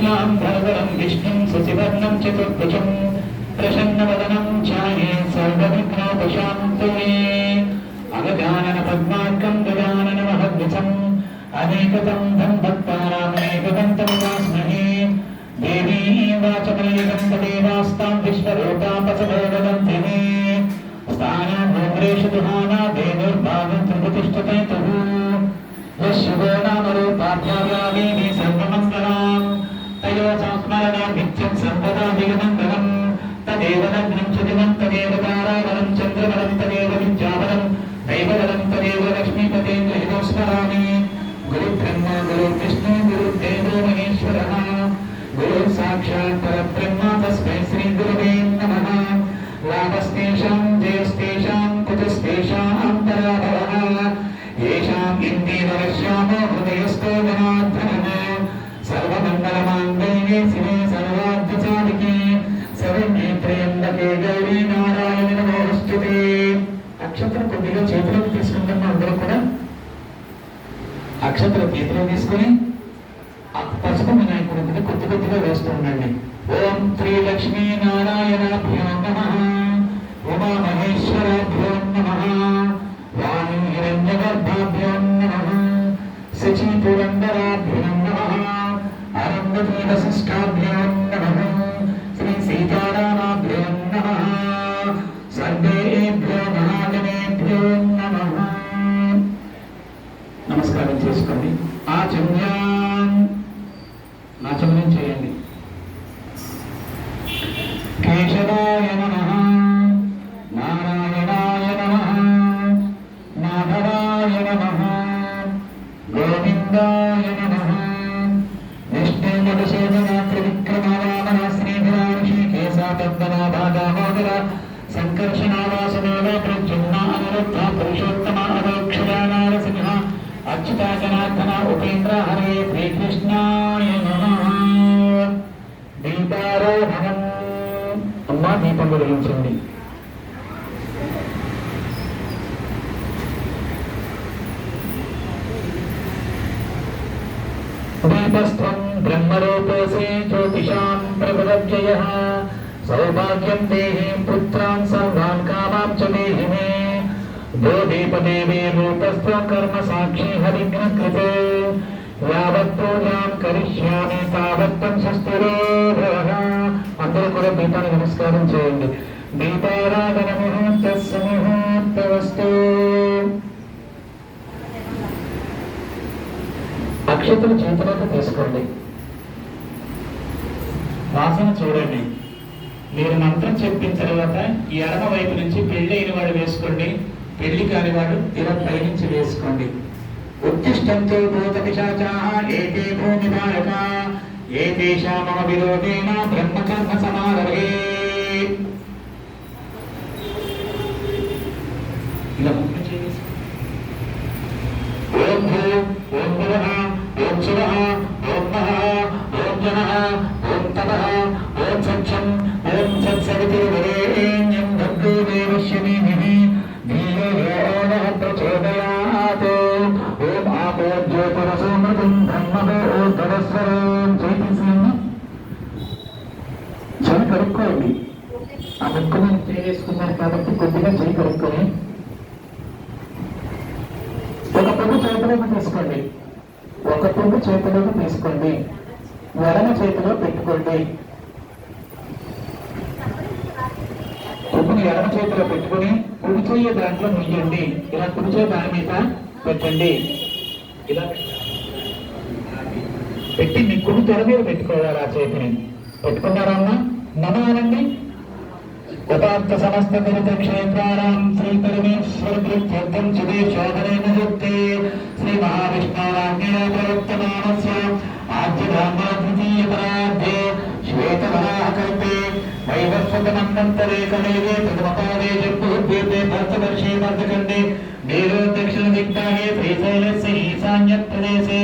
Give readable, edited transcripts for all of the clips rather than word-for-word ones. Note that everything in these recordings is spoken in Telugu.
शुक्लां भरधरं विष्णुं शशिवर्णं चतुर्भुजं प्रसन्नवदनं ध्यायेत् सर्वविघ्नोपशान्तये अगजानन पद्मार्कं गजानन महद्विषम् अनेकदं धं भक्तानामेकदन्तमुपास्महे देवी वाचमयगं तदेवास्तां विश्वरूपापसभोगवन्ति मे स्थानं भूम्रेषु दुहाना देवुर्भागं त्रिभुतिष्ठते तुः यशिवो नामरूपाभ्यागामेनि सर्वमङ्गलां तयो संस्मरणं नित्यं सर्वदा दिगमङ्गलं तदेव लग्नं च दिवं तदेव ताराबलं चन्द्रबलं तदेव विद्याबलं दैवबलं तदेव लक्ष्मीपतें गृहीतो स्मरामि गुरुब्रह्मा गुरुर्विष्णु गुरुर्देवो महेश्वरः गुरुः साक्षात् परब्रह्म तस्मै श्रीगुरवे नमः लाभस्तेषां जयस्तेषां कुतस्तेषां पराभवः येषाम् इन्दीवरश्यामो हृदयस्थो जनार्दनः सर्वमङ्गलमाङ्गल्ये शिवे सर्वार्थसाधिके शरण्ये त्र्यम्बके गौरी नारायणि नमोऽस्तुते అక్షంతరం కొద్దిగా చేతిలోకి తీసుకుంటాం అందరూ కూడా అక్షంతరం చేతిలో తీసుకుని పసుపు వినాయకుడి కొద్ది కొద్దిగా వేస్తూ ఉండండి ఓం శ్రీ లక్ష్మీ నారాయణాభ్యో నమః ఉమా మహేశ్వరాభ్యో నమః వాణి హిరణ్యగర్భాభ్యో నమః శచీ పురందరాభ్యో నమః అరుంధతీ వశిష్ఠాభ్యో నమః శ్రీ సీతారామాభ్యో నమః సర్వేభ్యో మహాగణేభ్యో నమః నమస్కారం చేసుకోండి ఆచమనం చేయండి కేశవాయ నమః నారాయణాయ నమః మాధవాయ నమః గోవిందాయ నమః విష్ణు మధుసూదన త్రివిక్రమావామన శ్రీధరాఋషికేశపద్మనాభాదామోదర సంకర్షణావాసనాద ప్రద్యుమ్న అనిరుద్ధ పురుషోత్తమ అదోక్షరా నారసింహ అచ్యుత జనార్దన ఉపేంద్ర హరే శ్రీకృష్ణాయ నమః దీపారోహణం అమ్మ దీపం వెలిగించండి దీపస్త్వం బ్రహ్మరూపోసే జ్యోతిషాం ప్రభవవ్యయః సౌభాగ్యం దేహి పుత్రాన్ సర్వాన్ కామాం చ దేహి మే దోదీపదేవే రూపస్త్వం కర్మ సాక్షి హరిజ్ఞకృతే యావత్ పూజాం కరిష్యామి తావత్తం స్వస్తిరో భవః అందరూ కూడా దీపాన్ని నమస్కారం చేయండి దీపారాధన ముహూర్తస్సు ముహూర్తవస్తు అక్షతలు చేతిలోకి తీసుకోండి వాసన చూడండి మీరు మంత్రం చెప్పిన తర్వాత ఈ ఎడమ వైపు నుంచి పెళ్లి అయిన వాడు వేసుకోండి పెళ్లి కాని వాడు ఇలా పైనుంచి వేసుకోండి ఉత్తిష్టంతో భూత పిశాచాః ఏతే భూమిధారకా ఏతేషాం మమ విరోధేన బ్రహ్మకర్మ సమారభే ఇలా మంత్రం చేయండి ఓం భూ ఓం భువః ఓం శువః ఓం మహః ఓం జనః ఓం తపః ఓం సత్యం ఓం సత్సవితుర్వరేణ్యం భర్గో దేవస్య ధీమహి ధియో యో నః ప్రచోదయాత్ ఓం ఆపో జ్యోతిరసోమృతం బ్రహ్మణో ఓర్ధవస్వరం చేయి కడుక్కోండి ఆ ముక్కుని చేసుకున్నారు కాబట్టి కొద్దిగా చేయి కడుక్కొని ఒక పువ్వు చేతిలోకి తీసుకోండి ఒక పువ్వు చేతిలోకి తీసుకోండి ఎడమ చేతిలో పెట్టుకోండి పువ్వుని ఎడమ చేతిలో పెట్టుకుని కుడి చేయ దాంట్లో ముయ్యండి ఇలా కుడి చేయ దాని మీద పెట్టండి ఇలా పెట్టి మీ కుడి తెర మీద పెట్టుకోవాలి ఆ చేతిని పెట్టుకున్నారా అమ్మా నమానండి ఉపాంత సమస్త గురుత క్షేత్రాణం శ్రీ పరమేశ్వర కృత్యర్థం సుదే శోధనే ముహూర్తే శ్రీ మహావిష్ణురాజ్ఞయా ప్రవర్తమానస్య ఆద్యధామ ద్వితీయ పరార్థే శ్వేతవరాహ కల్పే వైవస్వతమన్వంతరే కళేవే ప్రథమపాదే జంబూద్వీపే భరతవర్షే మధ్యఖండే మేరో దక్షిణ దిగ్భాగే శ్రీశైలస్య ఈశాన్య ప్రదేశే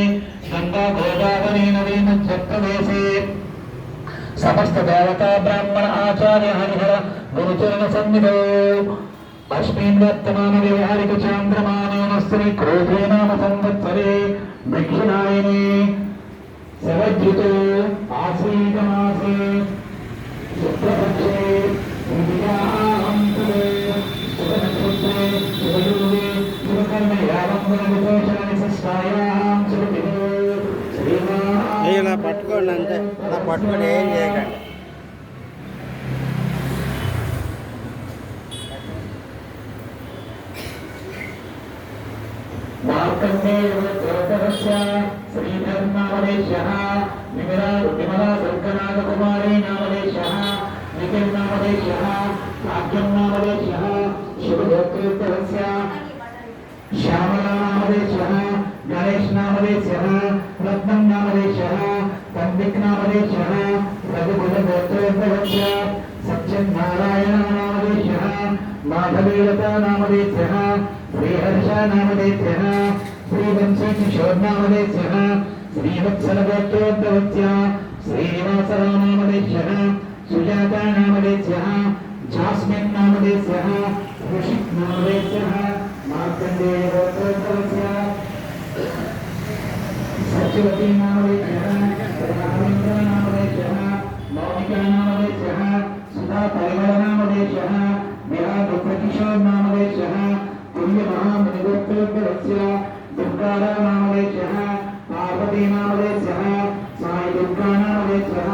గంగా గోదావరి నదీ మధ్య ప్రదేశే సమస్త దేవతా బ్రాహ్మణ ఆచార్య హరిహర గురుచరణ సన్నిధో అస్మిన్ వర్తమాన వ్యవహారిక చాంద్రమానేన శ్రీ క్రోధే నామ సంవత్సరే దక్షిణాయనే శరదృతో आश्वीजमासे शुक्लपक्षे विद्याहंसुरे शुभनक्षत्रे शुभयोगे शुभकर्मे यावन्मनविशेषाणि सस्तायां श्रुतिः ఇలా పట్టుకోండి అంతే. ఇలా పట్టుకొని ఏం చేయకండి. మార్కండేయవత్సరస్య శ్రీధర్నామదేశః విమలా శంకరాజకుమారీ నామదేశః నిఖిల్నామదేశః భాగ్యంనామదేశః శుభగోత్రోత్తరస్య श्यामलानामदेशः गणेशनामदेशः रत्ननामदेशः पंडितनामदेशः रघुकुलगोत्रोद्भवस्य सत्यनारायणनामदेशः माधवीलतानामदेशः श्रीहर्षनामदेशः श्रीवंशीकिशोरनामदेशः श्रीवत्सलगोत्रोद्भवस्य श्रीनिवासरावनामदेशः सुजातानामदेशः जास्मिन्नामदेशः ऋषिक्नामदेशः मार्कण्डेयगोत्रोद्भवस्य सत्यवतीनामदेशः रामेन्द्रनामदेशः मौनिकानामदेशः सुधापरिमलनामदेशः विहारप्रकिशोरनामदेशः तुल्यमहामुनिगोत्रोद्भवस्य दुर्गारानामदेशः पार्वतीनामदेशः साईदुर्गानामदेशः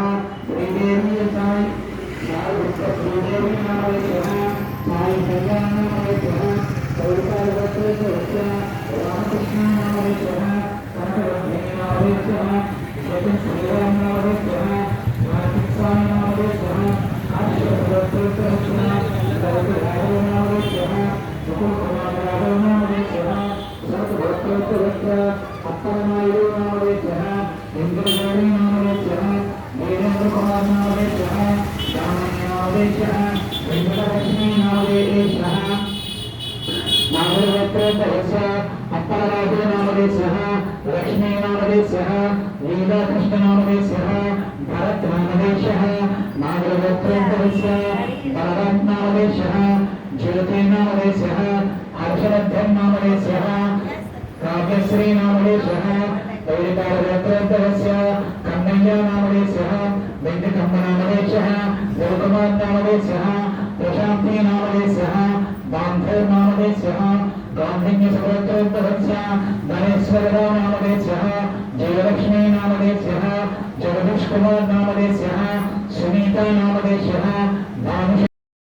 श्रीदेवी साईदुर्गाश्रीदेवीनामदेशः साईकल्याणनामदेशः गौरकालगोत्रोद्भवस्य रामकृष्णनामदेशः कनकवल्लीनामदेशः श्रीरामनामदेशः कार्तिकस्वामिनामदेशः आश्वगोत्रोद्भवस्य गौरराघवनामदेशः मुकुलकुमारराघवनामदेशः सर्वगोत्रोद्भवस्य अप्परनायुडुनामदेशः इन्द्रगौरीनामदेशः वीरेन्द्रकुमारनामदेशः रामनामदेशः वेङ्कटलक्ष्मीनामदेशः नागरगोत्रोद्भवस्य अप्पलराघवनामदेशः लक्ष्मीनामदेशः लीलाकृष्णनामदेशः भरतनामदेशः नागरगोत्रोद्भवस्य बलरामनामदेशः ज्योतिनामदेशः हर्षवर्धननामदेशः काव्यश्रीनामदेशः वैदिकालगोत्रोद्भवस्य कन्नय्यनामदेशः वेङ्कटम्बनामदेशः गुरुकुमारनामदेशः प्रशान्तीनामदेशः बान्धवनामदेशः गान्धिन्यसगोत्रोद्भवस्य गणेश्वररावनामदेशः जयलक्ष्मीनामदेशः जगदीशकुमारनामदेशः सुनीतानामदेशः